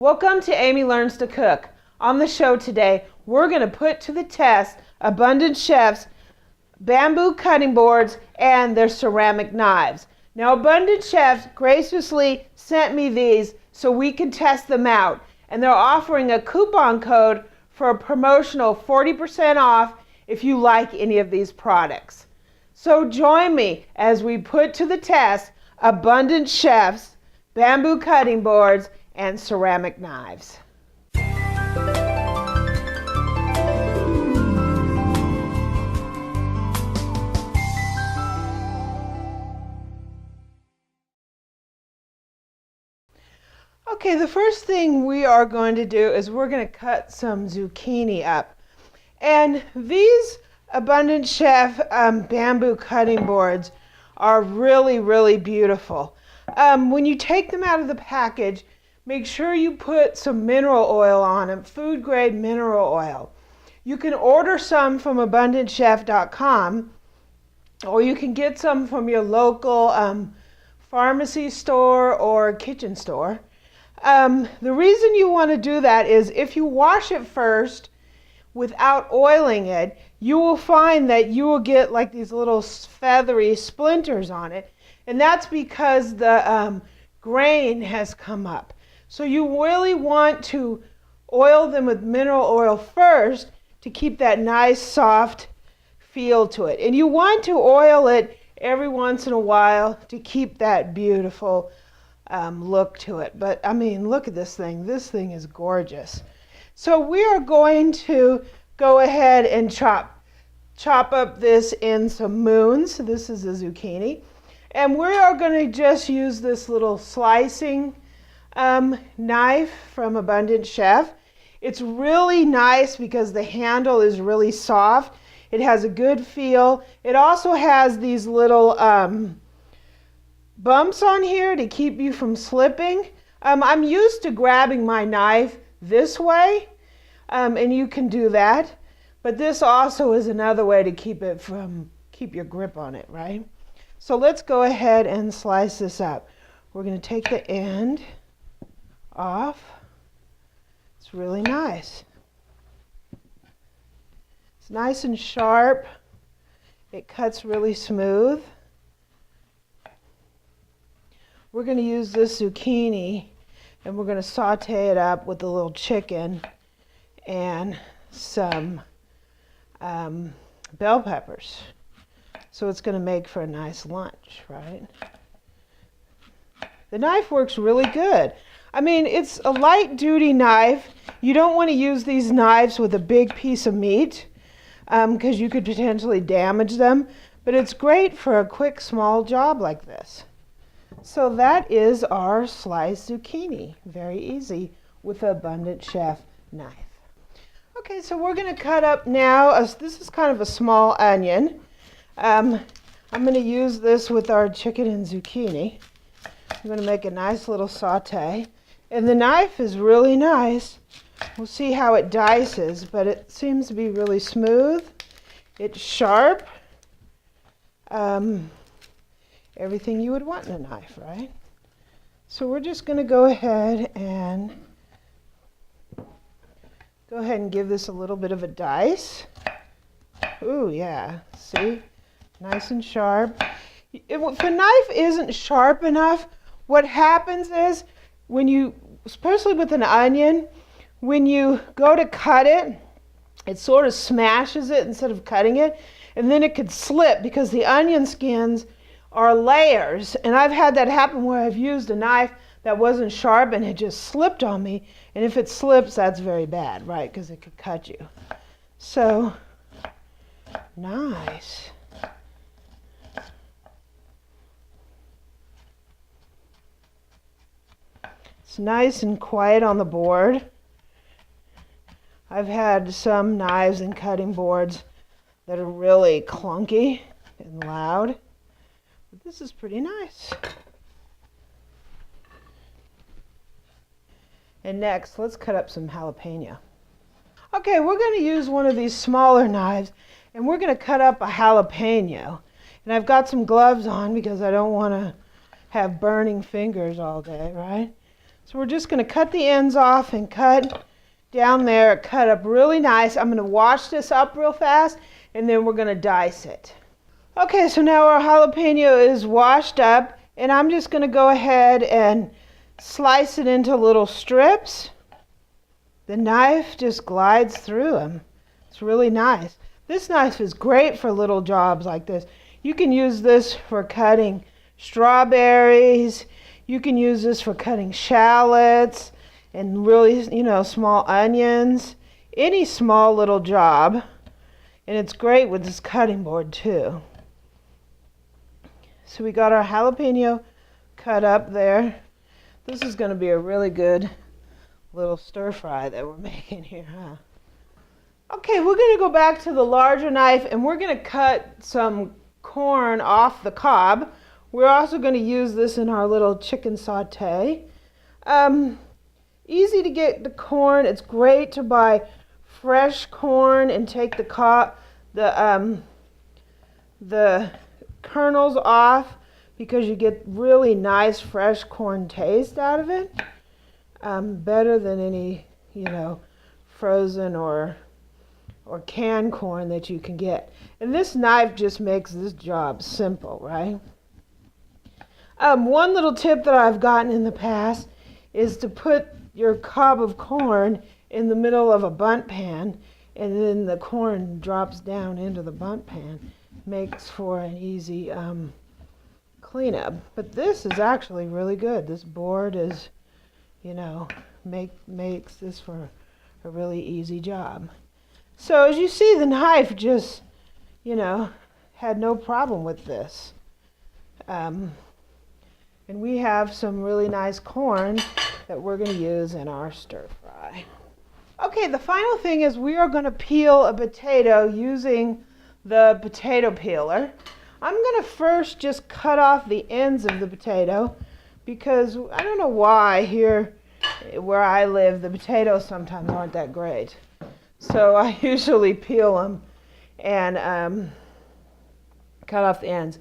Welcome to Amy Learns to Cook. On the show today, we're going to put to the test Abundant Chef's bamboo cutting boards and their ceramic knives. Now, Abundant Chefs graciously sent me these so we can test them out. And they're offering a coupon code for a promotional 40% off if you like any of these products. So join me as we put to the test Abundant Chef's bamboo cutting boards and ceramic knives. Okay, the first thing we are going to do is we're going to cut some zucchini up. And these Abundant Chef bamboo cutting boards are really, really beautiful. When you take them out of the package, make sure you put some mineral oil on them, food grade mineral oil. You can order some from abundantchef.com, or you can get some from your local pharmacy store or kitchen store. The reason you want to do that is if you wash it first without oiling it, you will find that you will get like these little feathery splinters on it, and that's because the grain has come up. So you really want to oil them with mineral oil first to keep that nice soft feel to it. And you want to oil it every once in a while to keep that beautiful look to it. But I mean, look at this thing. This thing is gorgeous. So we are going to go ahead and chop up this in some moons. This is a zucchini. And we are going to just use this little slicing knife from Abundant Chef. It's really nice because the handle is really soft. It has a good feel. It also has these little bumps on here to keep you from slipping. I'm used to grabbing my knife this way, and you can do that. But this also is another way to keep your grip on it, right? So let's go ahead and slice this up. We're going to take the end off. It's really nice. It's nice and sharp. It cuts really smooth. We're going to use this zucchini and we're going to saute it up with a little chicken and some bell peppers. So it's going to make for a nice lunch, right? The knife works really good. I mean, it's a light duty knife. You don't want to use these knives with a big piece of meat because you could potentially damage them. But it's great for a quick, small job like this. So that is our sliced zucchini. Very easy with the Abundant Chef knife. Okay, so we're going to cut up now. This is kind of a small onion. I'm going to use this with our chicken and zucchini. I'm going to make a nice little saute. And the knife is really nice. We'll see how it dices, but it seems to be really smooth. It's sharp. Everything you would want in a knife, right? So we're just going to go ahead and give this a little bit of a dice. Ooh, yeah. See? Nice and sharp. If a knife isn't sharp enough, what happens is when you, especially with an onion, when you go to cut it, it sort of smashes it instead of cutting it, and then it could slip because the onion skins are layers. And I've had that happen where I've used a knife that wasn't sharp and it just slipped on me. And if it slips, that's very bad, right? Because it could cut you. So, nice. It's nice and quiet on the board. I've had some knives and cutting boards that are really clunky and loud. But this is pretty nice. And next, let's cut up some jalapeno. Okay, we're going to use one of these smaller knives and we're going to cut up a jalapeno. And I've got some gloves on because I don't want to have burning fingers all day, right? So we're just going to cut the ends off and cut down there, cut up really nice. I'm going to wash this up real fast and then we're going to dice it. Okay, so now our jalapeno is washed up and I'm just going to go ahead and slice it into little strips. The knife just glides through them. It's really nice. This knife is great for little jobs like this. You can use this for cutting strawberries. You can use this for cutting shallots and really, small onions. Any small little job. And it's great with this cutting board too. So we got our jalapeno cut up there. This is going to be a really good little stir fry that we're making here, huh? Okay, we're going to go back to the larger knife and we're going to cut some corn off the cob. We're also going to use this in our little chicken saute. Easy to get the corn. It's great to buy fresh corn and take the kernels off because you get really nice fresh corn taste out of it. Better than any, frozen or canned corn that you can get. And this knife just makes this job simple, right? One little tip that I've gotten in the past is to put your cob of corn in the middle of a bundt pan and then the corn drops down into the bundt pan. Makes for an easy cleanup. But this is actually really good. This board is, makes this for a really easy job. So as you see, the knife just, had no problem with this. And we have some really nice corn that we're going to use in our stir fry. Okay, the final thing is we are going to peel a potato using the potato peeler. I'm going to first just cut off the ends of the potato because I don't know why here where I live the potatoes sometimes aren't that great. So I usually peel them and cut off the ends.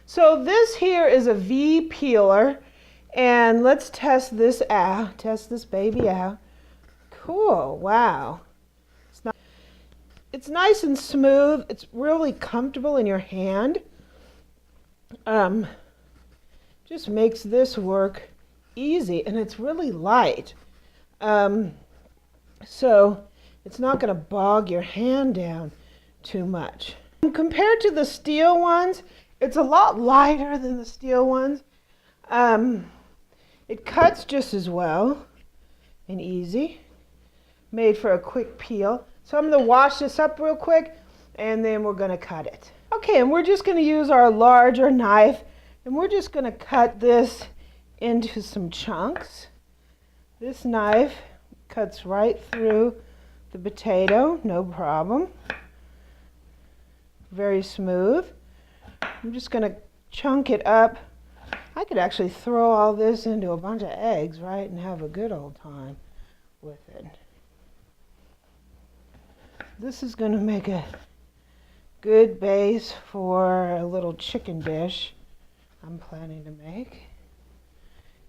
So this here is a V peeler and let's test this out. Test this baby out. Cool, wow. It's nice and smooth. It's really comfortable in your hand. Just makes this work easy and it's really light. So it's not going to bog your hand down too much. Compared to the steel ones, it's a lot lighter than the steel ones. It cuts just as well and easy. Made for a quick peel. So I'm going to wash this up real quick and then we're going to cut it. Okay, and we're just going to use our larger knife and we're just going to cut this into some chunks. This knife cuts right through the potato, no problem. Very smooth. I'm just going to chunk it up. I could actually throw all this into a bunch of eggs, right, and have a good old time with it. This is going to make a good base for a little chicken dish I'm planning to make.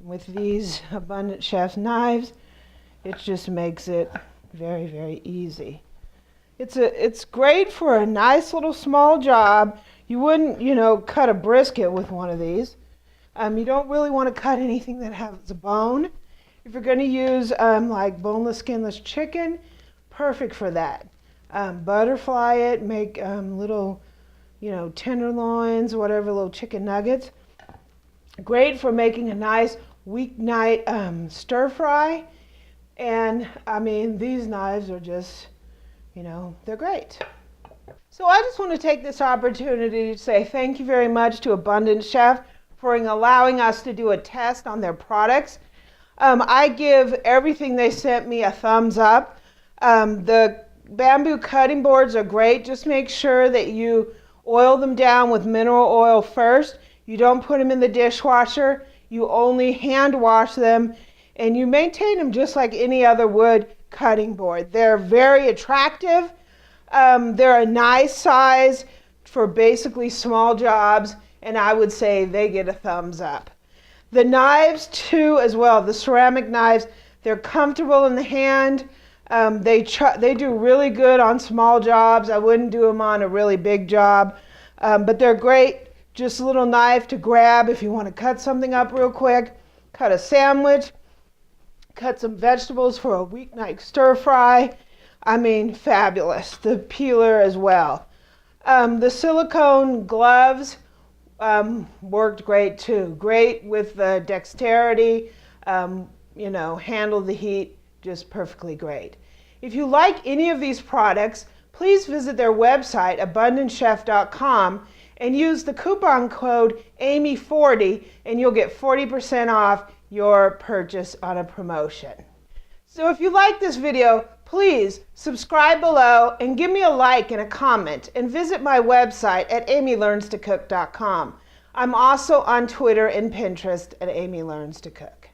With these Abundant Chef's knives, it just makes it very, very easy. It's great for a nice little small job. You wouldn't, cut a brisket with one of these. You don't really want to cut anything that has a bone. If you're going to use like boneless, skinless chicken, perfect for that. Butterfly it, make little, tenderloins, whatever, little chicken nuggets. Great for making a nice weeknight stir fry. And these knives are just, they're great. So I just want to take this opportunity to say thank you very much to Abundant Chef for allowing us to do a test on their products. I give everything they sent me a thumbs up. The bamboo cutting boards are great. Just make sure that you oil them down with mineral oil first. You don't put them in the dishwasher. You only hand wash them and you maintain them just like any other wood cutting board. They're very attractive. They're a nice size for basically small jobs and I would say they get a thumbs up. The knives too as well, the ceramic knives, they're comfortable in the hand. They do really good on small jobs. I wouldn't do them on a really big job, but they're great. Just a little knife to grab if you want to cut something up real quick, cut a sandwich, cut some vegetables for a weeknight stir fry. I mean, fabulous. The peeler as well. The silicone gloves worked great too. Great with the dexterity, handle the heat just perfectly great. If you like any of these products, please visit their website, abundanchef.com, and use the coupon code Amy40 and you'll get 40% off your purchase on a promotion. So if you like this video, please subscribe below and give me a like and a comment, and visit my website at amylearnstocook.com. I'm also on Twitter and Pinterest at Amy Learns to Cook.